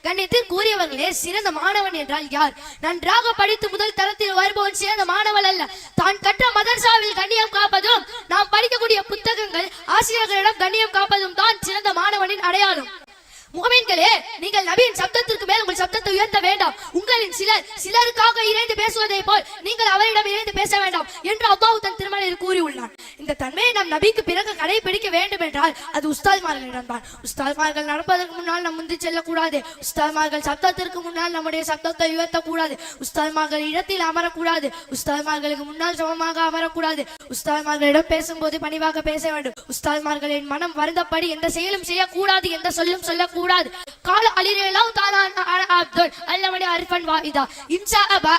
கண்ணியத்தில் கூறியவர்களே, சிறந்த மாணவன் என்றால் யார்? நன்றாக படித்து முதல் தரத்தில் வருபவன் சிறந்த மாணவன் அல்ல. தான் கற்ற மதரசாவில் கண்ணியம் காப்பதும், நாம் படிக்கக்கூடிய புத்தகங்கள் ஆசிரியர்களிடம் கண்ணியம் காப்பதும் தான் சிறந்த மாணவனின் அடையாளம். முகமீன்களே, நீங்கள் நபியின் சப்தத்திற்கு மேல் உங்கள் சப்தத்தை உயர்த்த வேண்டாம். உங்களின் சிலருக்காக இணைந்து பேசுவதை போல் நீங்கள் அவரிடம் இணைந்து பேச வேண்டாம் என்று அல்லாஹ் தன் திருமறையில் கூறியுள்ளார். இந்த தன்மையை நாம் நபிக்கு பிறகு கடைபிடிக்க வேண்டும் என்றால் அது உஸ்தாத்மார்களிடம் தான். உஸ்தாத்மார்கள் நடப்பதற்கு முன்னால் நம் முந்தி செல்லக்கூடாது. உஸ்தாத்மார்கள் சப்தத்திற்கு முன்னால் நம்முடைய சப்தத்தை உயர்த்தக்கூடாது. உஸ்தாத்மார்கள் இடத்தில் அமரக்கூடாது. உஸ்தாத்மார்களுக்கு முன்னால் சமமாக அமரக்கூடாது. உஸ்தாத்மார்களிடம் பேசும்போது பணிவாக பேச வேண்டும். உஸ்தாத்மார்களின் மனம் வருந்தப்படி எந்த செயலும் செய்யக்கூடாது, எந்த சொல்லும் சொல்லக்கூடாது. கால அலிரேலாம் தாலான் அப்துல் அல்லமணி அர்ஃபன் வாஹிதா இன்ஷா அபா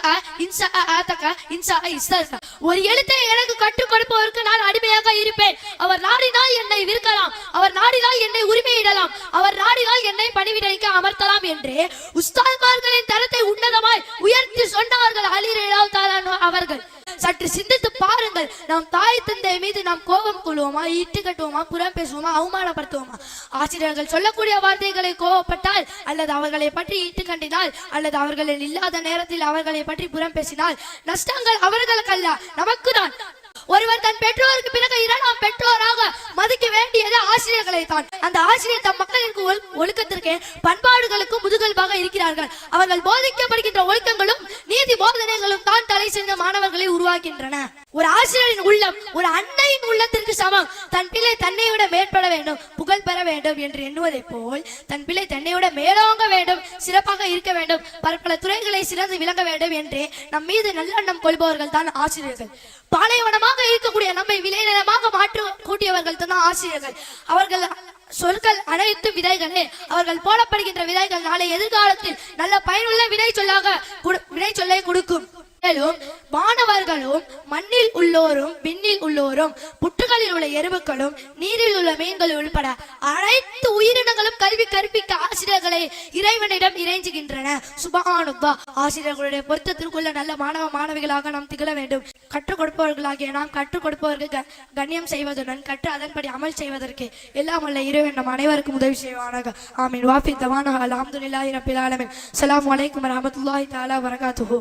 இன்ஷா ஆதக இன்ஷா இஸ்தா. ஒரு எழுத்தை எனக்கு கற்றுக் கொடுப்பவருக்கு நான் அடிமையாக இருப்பேன். அவர் நாடினால் என்னை விற்கலாம், அவர் நாடினால் என்னை உரிமையிடலாம், அவர் நாடினால் என்னை பணிவிடைக்க அமர்த்தலாம் என்று உஸ்தாத்மார்களின் தரத்தை உன்னதமாய் உயர்த்தி சொன்னார்கள் அலிரேலாம் தாலான் அவர்கள். சற்று சிந்தித்து பாருங்கள். நாம் தாய் தந்தை மீது நாம் கோபம் கொள்வோமா, இட்டு கட்டுவோமா, புறம் பேசுவோமா, அவமானப்படுத்துவோமா? ஆசிரியர்கள் சொல்லக்கூடிய வார்த்தைகளை கோபப்பட்டால், அல்லது அவர்களை பற்றி இட்டு கண்டினால், அல்லது அவர்களில் இல்லாத நேரத்தில் அவர்களை பற்றி புறம் பேசினால் நஷ்டங்கள் அவர்களுக்கு அல்ல, நமக்கு தான். ஒருவர் தன் பெற்றோருக்கு பிறகு இரண்டாம் பெற்றோராக மதிக்க வேண்டியது ஆசிரியர்களை தான். அந்த ஆசிரியர் தம் மக்களுக்கு ஒழுக்கத்திற்கு பண்பாடுகளுக்கும் முதுகல்பாக இருக்கிறார்கள். அவர்கள் போதிக்கப்படுகின்ற ஒழுக்கங்களும் நீதி போதனைகளும் தான் தலை சிறந்த மாணவர்களை உருவாக்கின்றன. ஒரு ஆசிரியரின் உள்ளம் ஒரு அன்னையின் உள்ளத்திற்கு சமம். தன் பிள்ளை தன்னை விட மேற்பட வேண்டும், புகழ் பெற வேண்டும் என்று எண்ணுவதை போல் தன் பிள்ளை தன்னை விட மேலோங்க வேண்டும், சிறப்பாக இருக்க வேண்டும், பல துறைகளை சிறந்து விளங்க வேண்டும் என்று நம் மீது நல்லெண்ணம் கொள்பவர்கள் தான் ஆசிரியர்கள். பாலைவனமாக இருக்கக்கூடிய நம்மை விளைநிலமாக மாற்று கூட்டியவர்கள் தான் ஆசிரியர்கள். அவர்கள் சொற்கள் அனைத்து விதைகளே. அவர்கள் போடப்படுகின்ற விதைகள் நாளை எதிர்காலத்தில் நல்ல பயனுள்ள வினை சொல்லை கொடுக்கும். மேலும் மாணவர்களும் மண்ணில் உள்ளோரும் விண்ணில் உள்ளோரும் புற்றுகளில் உள்ள எறும்புகளும் நீரில் உள்ள மீன்கள் உள்பட அனைத்து உயிரினங்களும் கல்வி கற்பிக்க ஆசிரியர்களை இறைவனிடம் இறைஞ்சுகின்றன. சுப்ஹானல்லாஹ். ஆசிரியர்களுடைய பொருத்தத்திற்குள்ள நல்ல மாணவ மாணவிகளாக நாம் திகழ வேண்டும். கற்றுக் கொடுப்பவர்களாகிய நாம் கற்றுக் கொடுப்பவர்கள் கண்ணியம் செய்வதுடன் கற்று அதன்படி அமல் செய்வதற்கு எல்லாம் உள்ள இறைவன் நம் அனைவருக்கும் உதவி செய்வானாக. ஆமீன். வாஃபி தவானா அல்ஹம்துலில்லாஹி ரப்பில் ஆலமீன். அஸ்ஸலாமு அலைக்கும் வரஹ்மத்துல்லாஹி தஆலா வபரகாத்துஹு.